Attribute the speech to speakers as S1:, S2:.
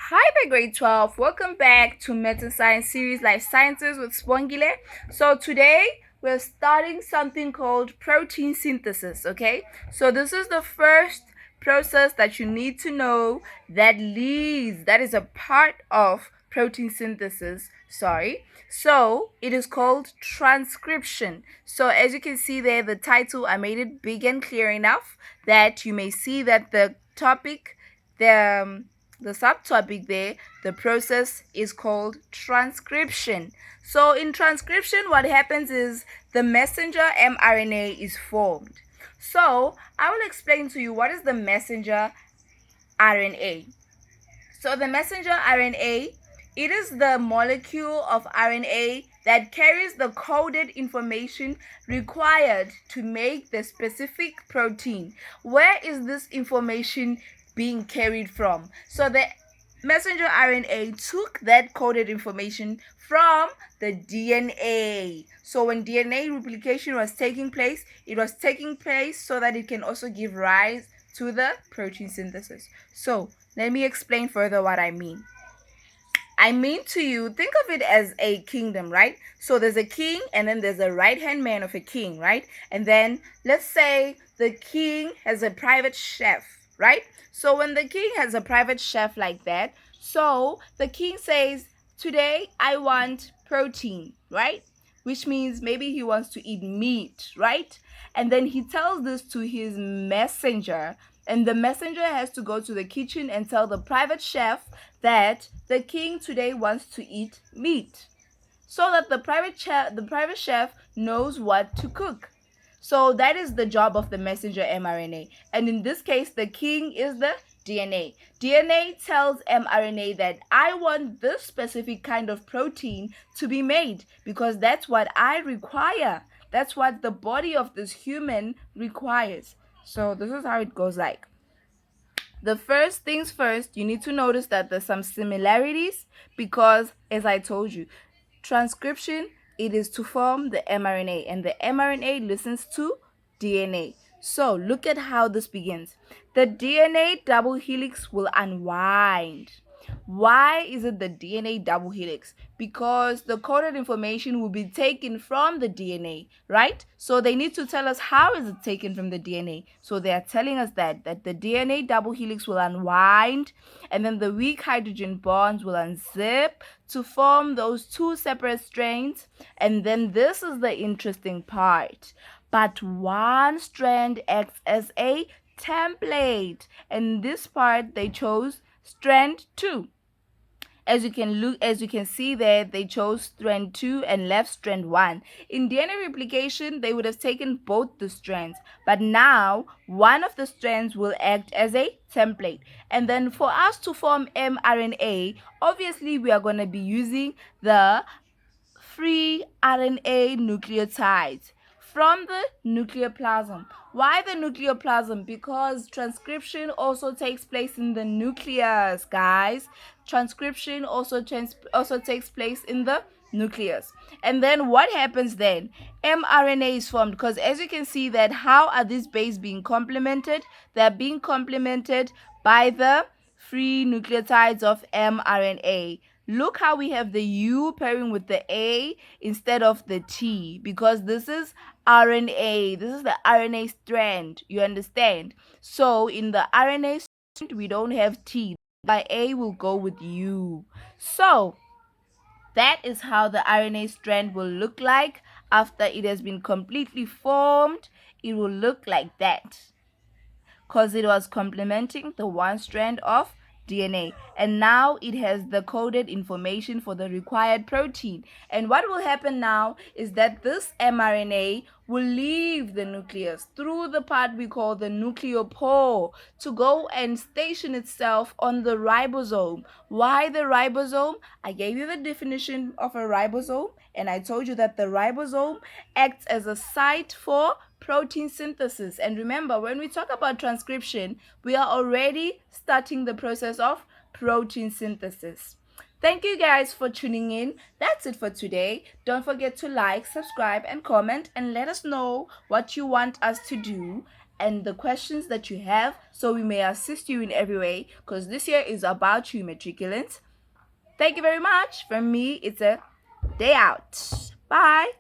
S1: Hi by grade 12. Welcome back to Medicine Science series Life Sciences with Spongile. So today we're starting something called protein synthesis, okay? So this is the first process that you need to know that is a part of protein synthesis, sorry. So it is called transcription. So as you can see there, the title, I made it big and clear enough that you may see that the topic, the subtopic there, the process is called transcription. So in transcription, what happens is the messenger mRNA is formed. So I will explain to you what is the messenger RNA. So the messenger RNA, it is the molecule of RNA that carries the coded information required to make the specific protein. Where is this information being carried from? So the messenger RNA took that coded information from the DNA. So when DNA replication was taking place, it was taking place so that it can also give rise to the protein synthesis. So let me explain further what I mean. I mean to you, think of it as a kingdom, right? So there's a king and then there's a right-hand man of a king, right? And then let's say the king has a private chef, right? So when the king has a private chef like that, so the king says, today I want protein, right? Which means maybe he wants to eat meat, right? And then he tells this to his messenger, and the messenger has to go to the kitchen and tell the private chef that the king today wants to eat meat, so that the private chef knows what to cook. So that is the job of the messenger mRNA. And in this case, the king is the DNA. DNA tells mRNA that I want this specific kind of protein to be made because that's what I require. That's what the body of this human requires. So this is how it goes like. The first things first, you need to notice that there's some similarities because, as I told you, transcription, it is to form the mRNA, and the mRNA listens to DNA. So look at how this begins. The DNA double helix will unwind. Why is it the DNA double helix? Because the coded information will be taken from the DNA, right? So they need to tell us how is it taken from the DNA. So they are telling us that the DNA double helix will unwind, and then the weak hydrogen bonds will unzip to form those two separate strands. And then this is the interesting part. But one strand acts as a template. And this part they chose strand 2. As you can see there, they chose strand 2 and left strand 1. In DNA replication, they would have taken both the strands, but now one of the strands will act as a template. And then for us to form mRNA, obviously we are going to be using the free RNA nucleotides from the nucleoplasm. Why the nucleoplasm? Because transcription also takes place in the nucleus, guys. Transcription also takes place in the nucleus. And then what happens then? mRNA is formed because, as you can see, that how are these bases being complemented? They're being complemented by the free nucleotides of mRNA. Look how we have the U pairing with the A instead of the T, because this is RNA. This is the RNA strand. You understand? So in the RNA strand, we don't have T. By A will go with U. So that is how the RNA strand will look like after it has been completely formed. It will look like that because it was complementing the one strand of DNA, and now it has the coded information for the required protein. And what will happen now is that this mRNA will leave the nucleus through the part we call the nucleopore to go and station itself on the ribosome. Why the ribosome? I gave you the definition of a ribosome, and I told you that the ribosome acts as a site for protein synthesis. And remember, when we talk about transcription, we are already starting the process of protein synthesis. Thank you guys for tuning in. That's it for today. Don't forget to like, subscribe, and comment, and let us know what you want us to do. and the questions that you have, so we may assist you in every way, because this year is about you, matriculants. Thank you very much. From me, it's a day out. Bye.